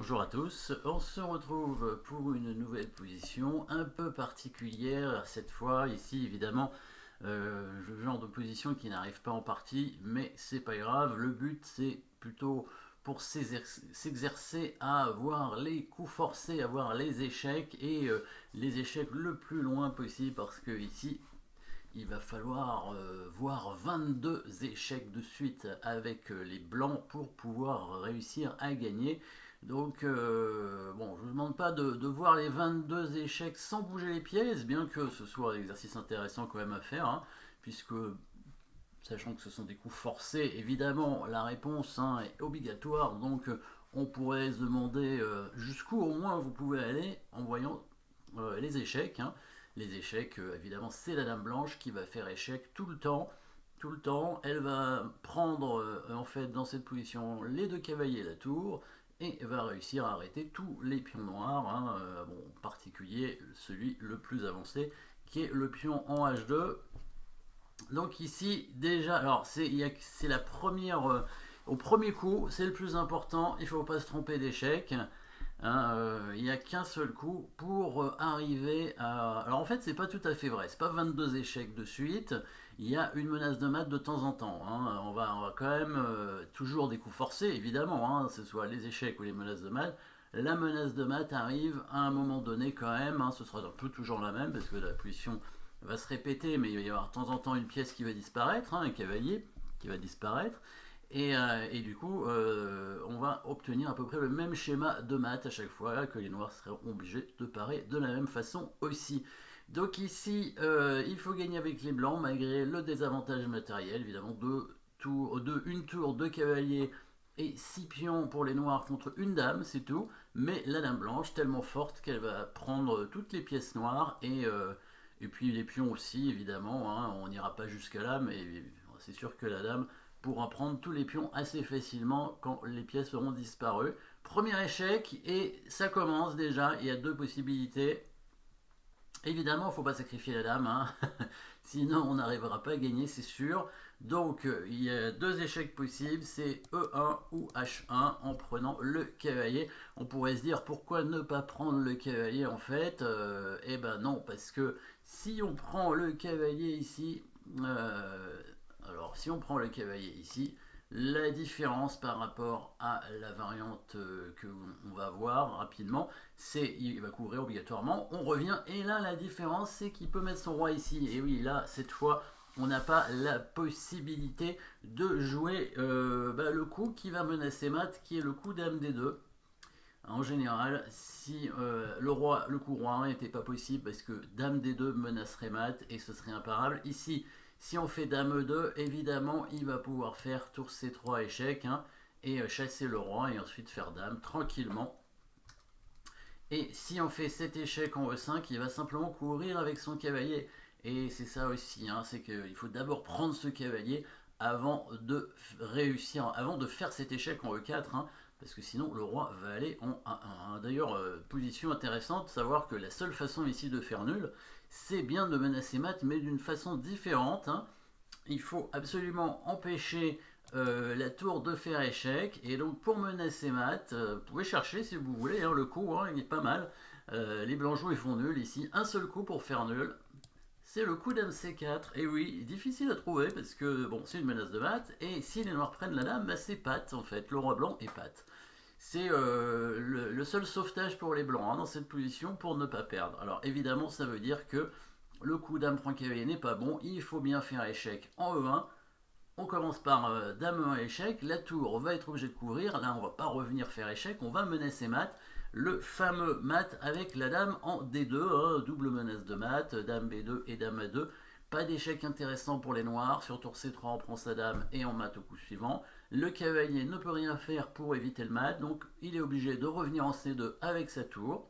Bonjour à tous, on se retrouve pour une nouvelle position un peu particulière cette fois. Ici évidemment le genre de position qui n'arrive pas en partie, mais c'est pas grave. Le but c'est plutôt pour s'exercer à avoir les coups forcés, à avoir les échecs et les échecs le plus loin possible, parce que ici il va falloir voir 22 échecs de suite avec les blancs pour pouvoir réussir à gagner. Donc, bon, je ne vous demande pas de voir les 22 échecs sans bouger les pièces, bien que ce soit un exercice intéressant quand même à faire, hein, puisque, sachant que ce sont des coups forcés, évidemment, la réponse est obligatoire, donc on pourrait se demander jusqu'où au moins vous pouvez aller en voyant les échecs. Hein. Les échecs, évidemment, c'est la dame blanche qui va faire échec tout le temps. Tout le temps, elle va prendre en fait dans cette position les deux cavaliers et la tour et va réussir à arrêter tous les pions noirs, hein, bon, en particulier celui le plus avancé qui est le pion en H2. Donc ici déjà, alors c'est la première, au premier coup, c'est le plus important, il ne faut pas se tromper d'échec. Hein, il n'y a qu'un seul coup pour arriver à... Alors en fait, c'est pas tout à fait vrai. C'est pas 22 échecs de suite. Il y a une menace de mat de temps en temps. Hein. On va quand même toujours des coups forcés, évidemment, hein, que ce soit les échecs ou les menaces de mat. La menace de mat arrive à un moment donné quand même. Hein, ce sera un peu toujours la même parce que la position va se répéter, mais il va y avoir de temps en temps une pièce qui va disparaître, hein, un cavalier qui va disparaître. Et du coup, on va obtenir à peu près le même schéma de maths à chaque fois, que les noirs seront obligés de parer de la même façon aussi. Donc ici, il faut gagner avec les blancs, malgré le désavantage matériel, évidemment, une tour, deux cavaliers et 6 pions pour les noirs contre une dame, c'est tout. Mais la dame blanche, tellement forte qu'elle va prendre toutes les pièces noires, et puis les pions aussi, évidemment, hein, on n'ira pas jusqu'à là, mais c'est sûr que la dame pourra prendre tous les pions assez facilement quand les pièces auront disparu. Premier échec, et ça commence déjà, il y a deux possibilités. Évidemment, il ne faut pas sacrifier la dame, hein. Sinon on n'arrivera pas à gagner, c'est sûr. Donc il y a deux échecs possibles, c'est E1 ou H1 en prenant le cavalier. On pourrait se dire pourquoi ne pas prendre le cavalier en fait. Eh ben non, parce que si on prend le cavalier ici, alors si on prend le cavalier ici, la différence par rapport à la variante que on va voir rapidement, c'est il va couvrir obligatoirement, on revient, et là la différence c'est qu'il peut mettre son roi ici, et oui là cette fois on n'a pas la possibilité de jouer le coup qui va menacer mat, qui est le coup dame D2. En général, si le coup roi 1 n'était pas possible parce que dame D2 menacerait mat et ce serait imparable. Ici, si on fait dame E2, évidemment, il va pouvoir faire tour C3 échec, hein, et chasser le roi et ensuite faire dame tranquillement. Et si on fait cet échec en E5, il va simplement courir avec son cavalier. Et c'est ça aussi, hein, c'est qu'il faut d'abord prendre ce cavalier avant de réussir, avant de faire cet échec en E4, hein, parce que sinon le roi va aller en A1. D'ailleurs, position intéressante, savoir que la seule façon ici de faire nul, c'est bien de menacer mat, mais d'une façon différente. Hein. Il faut absolument empêcher la tour de faire échec, et donc pour menacer mat, vous pouvez chercher si vous voulez, hein, le coup, hein, il est pas mal. Les blancs-joues ils font nul ici, un seul coup pour faire nul. C'est le coup dame C4, et oui, difficile à trouver parce que bon, c'est une menace de mat, et si les noirs prennent la dame, bah, c'est patte en fait, le roi blanc est patte. C'est le seul sauvetage pour les blancs, hein, dans cette position pour ne pas perdre. Alors évidemment, ça veut dire que le coup dame prend cavalier n'est pas bon, il faut bien faire échec en E1. On commence par dame 1 échec, la tour va être obligée de couvrir, là on va pas revenir faire échec, on va menacer mat, le fameux mat avec la dame en D2, hein, double menace de mat, dame B2 et dame A2, pas d'échec intéressant pour les noirs, sur tour C3 on prend sa dame et on mat au coup suivant, le cavalier ne peut rien faire pour éviter le mat, donc il est obligé de revenir en C2 avec sa tour,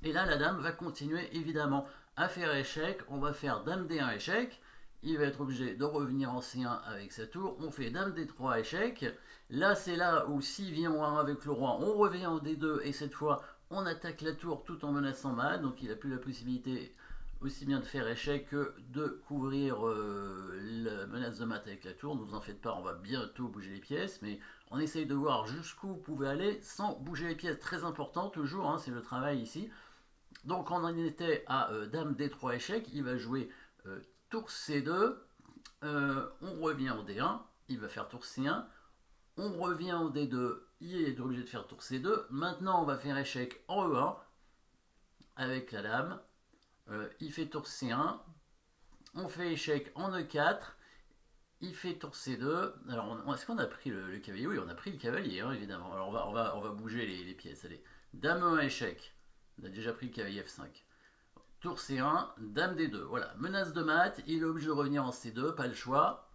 et là la dame va continuer évidemment à faire échec, on va faire dame D1 échec, il va être obligé de revenir en C1 avec sa tour, on fait dame D3 échec, là c'est là où s'il vient en 1 avec le roi, on revient en D2 et cette fois on attaque la tour tout en menaçant mat, donc il n'a plus la possibilité aussi bien de faire échec que de couvrir la menace de mat avec la tour, ne vous en faites pas, on va bientôt bouger les pièces, mais on essaye de voir jusqu'où vous pouvez aller sans bouger les pièces. Très important toujours, hein, c'est le travail ici. Donc on en était à Dame D3 échec, il va jouer tour C2, on revient en D1, il va faire tour C1, on revient en D2, il est obligé de faire tour C2, maintenant on va faire échec en E1 avec la dame, il fait tour C1, on fait échec en E4, il fait tour C2, alors est-ce qu'on a pris le cavalier? Oui, on a pris le cavalier, hein, évidemment, alors on va bouger les pièces, allez, dame E1 échec, on a déjà pris le cavalier F5, tour C1, dame D2, voilà, menace de mat, il est obligé de revenir en C2, pas le choix,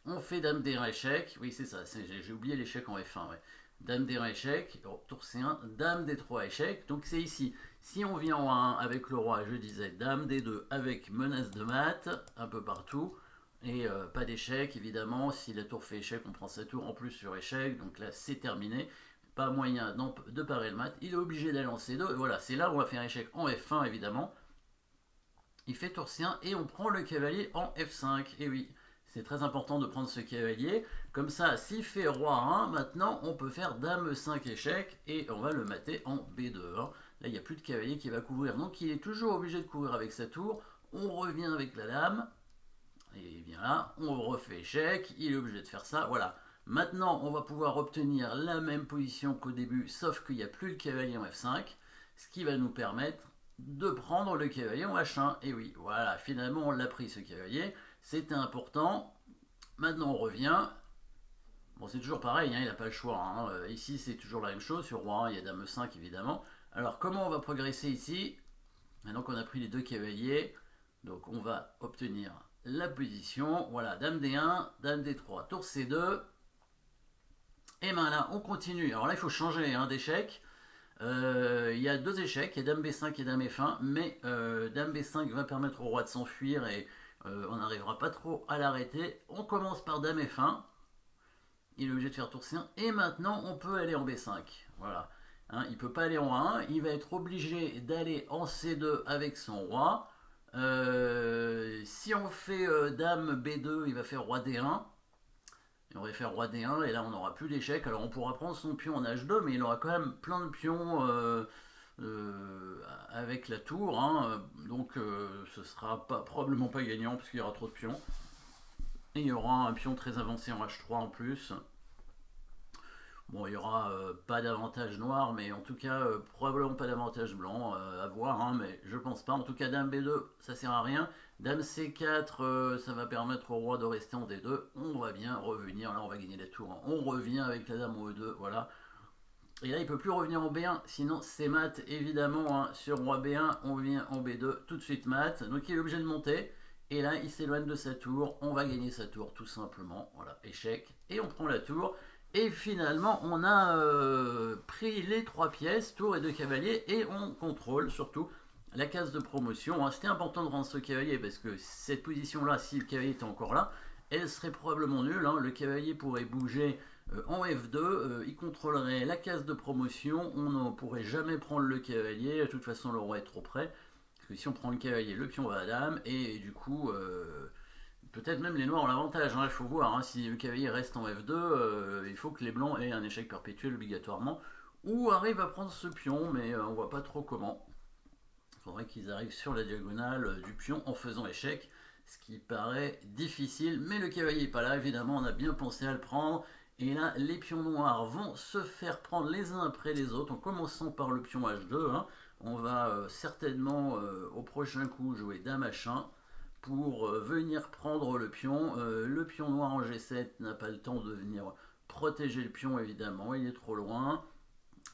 on fait dame D1 échec, oui c'est ça, j'ai oublié l'échec en F1, ouais. Dame D1 échec, tour C1, dame D3 échec, donc c'est ici, si on vient en 1 avec le roi, je disais dame D2 avec menace de mat, un peu partout, et pas d'échec évidemment, si la tour fait échec, on prend sa tour en plus sur échec, donc là c'est terminé, pas moyen de parer le mat, il est obligé d'aller en C2, et voilà, c'est là où on va faire échec en F1 évidemment, il fait tour C1 et on prend le cavalier en F5, et oui, c'est très important de prendre ce cavalier, comme ça s'il fait roi 1, maintenant on peut faire dame 5 échec et on va le mater en B2, hein. Là il n'y a plus de cavalier qui va couvrir, donc il est toujours obligé de couvrir avec sa tour, on revient avec la dame, et bien là on refait échec, il est obligé de faire ça, voilà. Maintenant on va pouvoir obtenir la même position qu'au début, sauf qu'il n'y a plus le cavalier en F5, ce qui va nous permettre de prendre le cavalier en H1, et oui, voilà, finalement on l'a pris ce cavalier, c'était important, maintenant on revient, bon c'est toujours pareil, hein, il n'a pas le choix, hein. Ici c'est toujours la même chose, sur roi 1 il y a dame 5 évidemment, alors comment on va progresser ici? Maintenant qu'on a pris les deux cavaliers, donc on va obtenir la position, voilà, dame D1, dame D3, tour C2, et bien là on continue, alors là il faut changer hein, d'échec, il y a deux échecs, il y a dame B5 et dame F1, mais dame B5 va permettre au roi de s'enfuir et on n'arrivera pas trop à l'arrêter. On commence par dame F1, il est obligé de faire tour C1, et maintenant on peut aller en B5. Voilà, hein, il ne peut pas aller en A1, il va être obligé d'aller en C2 avec son roi. Si on fait dame B2, il va faire roi D1. Et on va faire roi D1 et là on n'aura plus d'échec. Alors on pourra prendre son pion en H2, mais il aura quand même plein de pions avec la tour, hein. Donc ce sera probablement pas gagnant parce qu'il y aura trop de pions. Et il y aura un pion très avancé en H3 en plus. Bon, il n'y aura pas d'avantage noir, mais en tout cas, probablement pas d'avantage blanc, à voir, hein, mais je pense pas. En tout cas, dame B2, ça sert à rien. Dame C4, ça va permettre au roi de rester en D2. On va bien revenir, là on va gagner la tour, hein. On revient avec la dame en E2, voilà. Et là, il ne peut plus revenir en B1, sinon c'est mat, évidemment, hein. Sur roi B1, on vient en B2, tout de suite mat. Donc il est obligé de monter. Et là, il s'éloigne de sa tour. On va gagner sa tour, tout simplement. Voilà, échec. Et on prend la tour. Et finalement, on a pris les 3 pièces, tour et 2 cavaliers, et on contrôle surtout la case de promotion. C'était important de rendre ce cavalier, parce que cette position-là, si le cavalier était encore là, elle serait probablement nulle, hein. Le cavalier pourrait bouger en F2, il contrôlerait la case de promotion, on ne pourrait jamais prendre le cavalier, de toute façon le roi est trop près, parce que si on prend le cavalier, le pion va à la dame, et du coup... peut-être même les noirs ont l'avantage, hein, il faut voir, hein, si le cavalier reste en F2, il faut que les blancs aient un échec perpétuel obligatoirement, ou arrivent à prendre ce pion, mais on voit pas trop comment. Il faudrait qu'ils arrivent sur la diagonale du pion en faisant échec, ce qui paraît difficile, mais le cavalier n'est pas là, évidemment, on a bien pensé à le prendre, et là, les pions noirs vont se faire prendre les uns après les autres, en commençant par le pion H2, hein. On va certainement, au prochain coup, jouer dame H1, pour venir prendre le pion. Le pion noir en G7 n'a pas le temps de venir protéger le pion, évidemment, il est trop loin.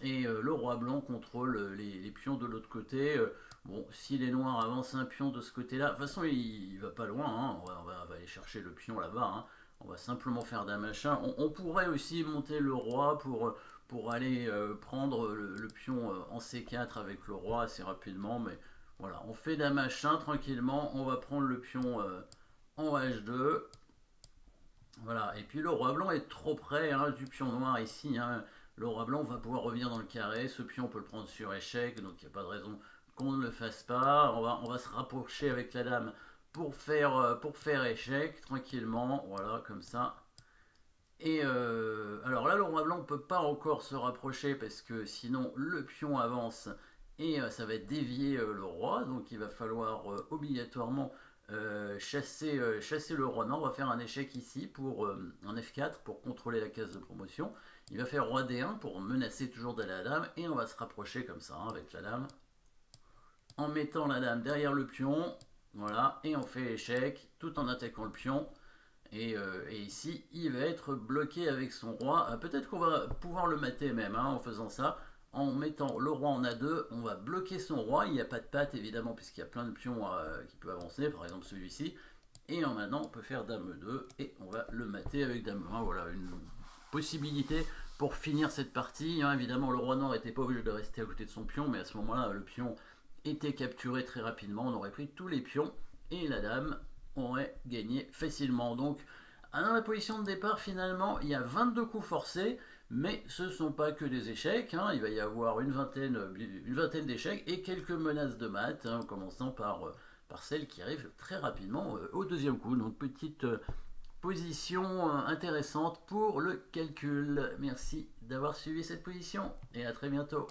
Et le roi blanc contrôle les pions de l'autre côté. Bon, si les noirs avancent un pion de ce côté-là, de toute façon, il va pas loin, hein. On va aller chercher le pion là-bas, hein. On va simplement faire dame H1. On pourrait aussi monter le roi pour aller prendre le pion en C4 avec le roi assez rapidement, mais voilà, on fait dame H1 tranquillement, on va prendre le pion en H2. Voilà, et puis le roi blanc est trop près, hein, du pion noir ici, hein. Le roi blanc va pouvoir revenir dans le carré, ce pion on peut le prendre sur échec, donc il n'y a pas de raison qu'on ne le fasse pas. On va se rapprocher avec la dame pour faire échec tranquillement, voilà, comme ça. Et alors là, le roi blanc ne peut pas encore se rapprocher parce que sinon le pion avance et ça va dévier le roi. Donc il va falloir obligatoirement chasser le roi nord. On va faire un échec ici pour un F4 pour contrôler la case de promotion. Il va faire roi D1 pour menacer toujours d'aller à la dame et on va se rapprocher comme ça hein, avec la dame. En mettant la dame derrière le pion, voilà, et on fait échec tout en attaquant le pion. Et ici, il va être bloqué avec son roi. Peut-être qu'on va pouvoir le mater même hein, en faisant ça. En mettant le roi en A2, on va bloquer son roi. Il n'y a pas de patte évidemment, puisqu'il y a plein de pions qui peuvent avancer, par exemple celui-ci. Et en maintenant, on peut faire dame 2 et on va le mater avec dame 1. Voilà une possibilité pour finir cette partie. Hein. Évidemment, le roi nord n'était pas obligé de rester à côté de son pion, mais à ce moment-là, le pion était capturé très rapidement. On aurait pris tous les pions et la dame aurait gagné facilement. Donc, dans la position de départ, finalement, il y a 22 coups forcés, mais ce ne sont pas que des échecs. Hein. Il va y avoir une vingtaine d'échecs et quelques menaces de maths, hein, en commençant par celle qui arrive très rapidement au deuxième coup. Donc, petite position intéressante pour le calcul. Merci d'avoir suivi cette position et à très bientôt.